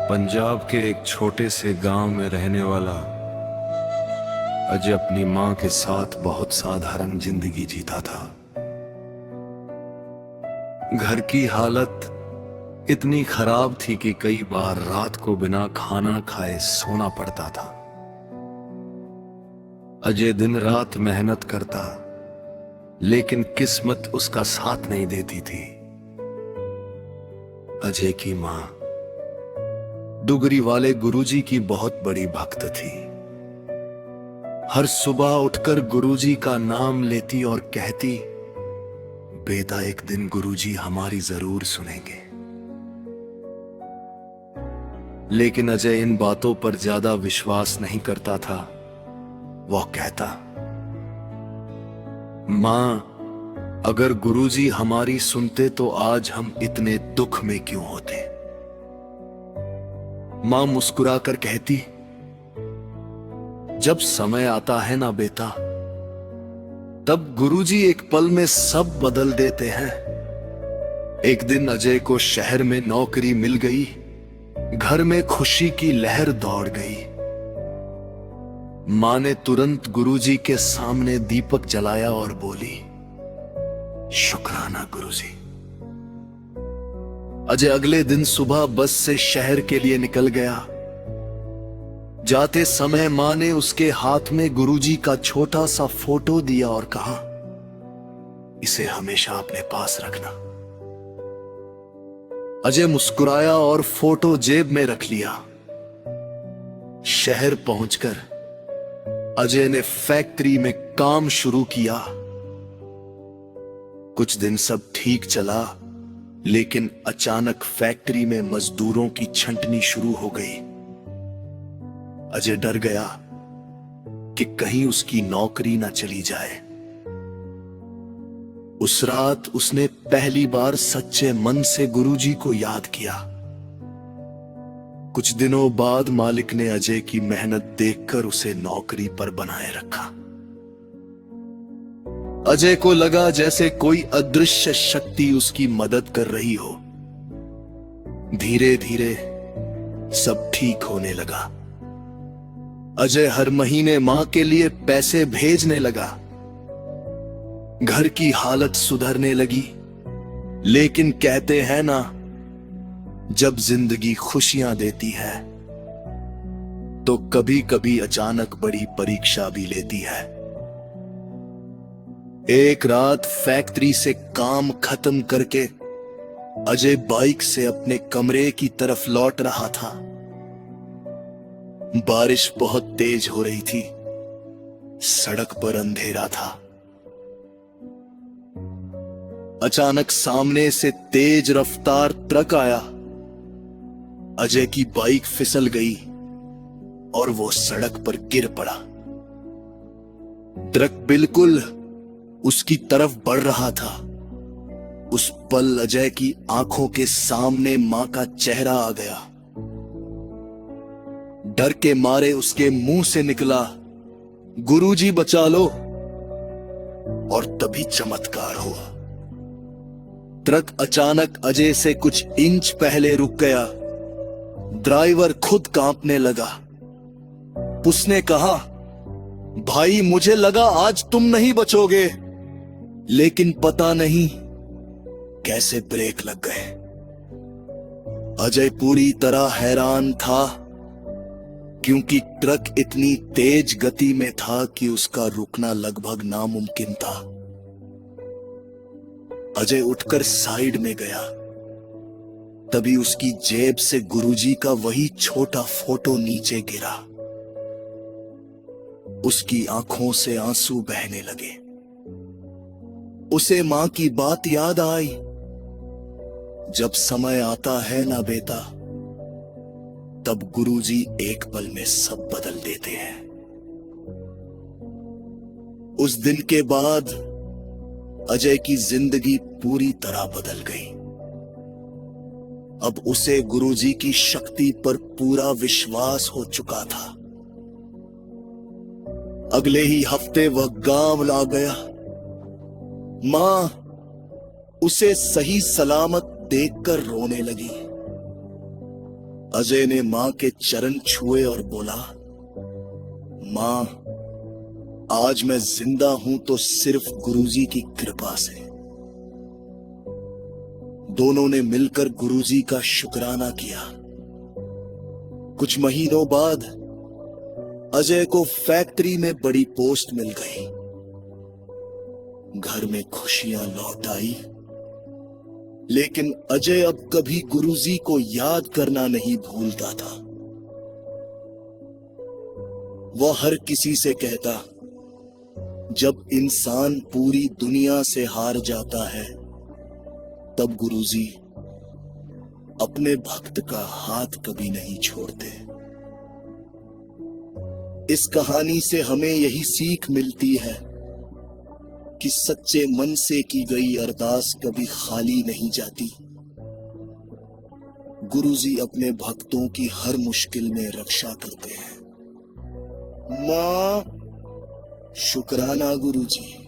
पंजाब के एक छोटे से गांव में रहने वाला अजय अपनी मां के साथ बहुत साधारण जिंदगी जीता था। घर की हालत इतनी खराब थी कि कई बार रात को बिना खाना खाए सोना पड़ता था। अजय दिन रात मेहनत करता, लेकिन किस्मत उसका साथ नहीं देती थी। अजय की मां डुगरी वाले गुरुजी की बहुत बड़ी भक्त थी। हर सुबह उठकर गुरुजी का नाम लेती और कहती, बेटा एक दिन गुरुजी हमारी जरूर सुनेंगे। लेकिन अजय इन बातों पर ज्यादा विश्वास नहीं करता था। वह कहता, मां अगर गुरुजी हमारी सुनते तो आज हम इतने दुख में क्यों होते। मां मुस्कुराकर कहती, जब समय आता है ना बेटा, तब गुरुजी एक पल में सब बदल देते हैं। एक दिन अजय को शहर में नौकरी मिल गई। घर में खुशी की लहर दौड़ गई। मां ने तुरंत गुरुजी के सामने दीपक जलाया और बोली, शुक्राना गुरुजी। अजय अगले दिन सुबह बस से शहर के लिए निकल गया। जाते समय मां ने उसके हाथ में गुरुजी का छोटा सा फोटो दिया और कहा, इसे हमेशा अपने पास रखना। अजय मुस्कुराया और फोटो जेब में रख लिया। शहर पहुंचकर अजय ने फैक्ट्री में काम शुरू किया। कुछ दिन सब ठीक चला, लेकिन अचानक फैक्ट्री में मजदूरों की छंटनी शुरू हो गई। अजय डर गया कि कहीं उसकी नौकरी ना चली जाए। उस रात उसने पहली बार सच्चे मन से गुरुजी को याद किया। कुछ दिनों बाद मालिक ने अजय की मेहनत देखकर उसे नौकरी पर बनाए रखा। अजय को लगा जैसे कोई अदृश्य शक्ति उसकी मदद कर रही हो। धीरे धीरे सब ठीक होने लगा। अजय हर महीने मां के लिए पैसे भेजने लगा। घर की हालत सुधरने लगी। लेकिन कहते हैं ना, जब जिंदगी खुशियां देती है तो कभी कभी अचानक बड़ी परीक्षा भी लेती है। एक रात फैक्ट्री से काम खत्म करके अजय बाइक से अपने कमरे की तरफ लौट रहा था। बारिश बहुत तेज हो रही थी। सड़क पर अंधेरा था। अचानक सामने से तेज रफ्तार ट्रक आया। अजय की बाइक फिसल गई और वो सड़क पर गिर पड़ा। ट्रक बिल्कुल उसकी तरफ बढ़ रहा था। उस पल अजय की आंखों के सामने मां का चेहरा आ गया। डर के मारे उसके मुंह से निकला, गुरुजी बचा लो। और तभी चमत्कार हुआ। ट्रक अचानक अजय से कुछ इंच पहले रुक गया। ड्राइवर खुद कांपने लगा। उसने कहा, भाई मुझे लगा आज तुम नहीं बचोगे। लेकिन पता नहीं कैसे ब्रेक लग गए। अजय पूरी तरह हैरान था, क्योंकि ट्रक इतनी तेज गति में था कि उसका रुकना लगभग नामुमकिन था। अजय उठकर साइड में गया। तभी उसकी जेब से गुरुजी का वही छोटा फोटो नीचे गिरा। उसकी आंखों से आंसू बहने लगे। उसे मां की बात याद आई, जब समय आता है ना बेटा, तब गुरुजी एक पल में सब बदल देते हैं। उस दिन के बाद अजय की जिंदगी पूरी तरह बदल गई। अब उसे गुरुजी की शक्ति पर पूरा विश्वास हो चुका था। अगले ही हफ्ते वह गांव आ गया। मां उसे सही सलामत देखकर रोने लगी। अजय ने मां के चरण छुए और बोला, मां, आज मैं जिंदा हूं तो सिर्फ गुरुजी की कृपा से। दोनों ने मिलकर गुरुजी का शुक्राना किया। कुछ महीनों बाद अजय को फैक्ट्री में बड़ी पोस्ट मिल गई। घर में खुशियां लौट आई, लेकिन अजय अब कभी गुरुजी को याद करना नहीं भूलता था। वह हर किसी से कहता, जब इंसान पूरी दुनिया से हार जाता है तब गुरुजी अपने भक्त का हाथ कभी नहीं छोड़ते। इस कहानी से हमें यही सीख मिलती है कि सच्चे मन से की गई अरदास कभी खाली नहीं जाती। गुरुजी अपने भक्तों की हर मुश्किल में रक्षा करते हैं। मां, शुक्राना गुरुजी।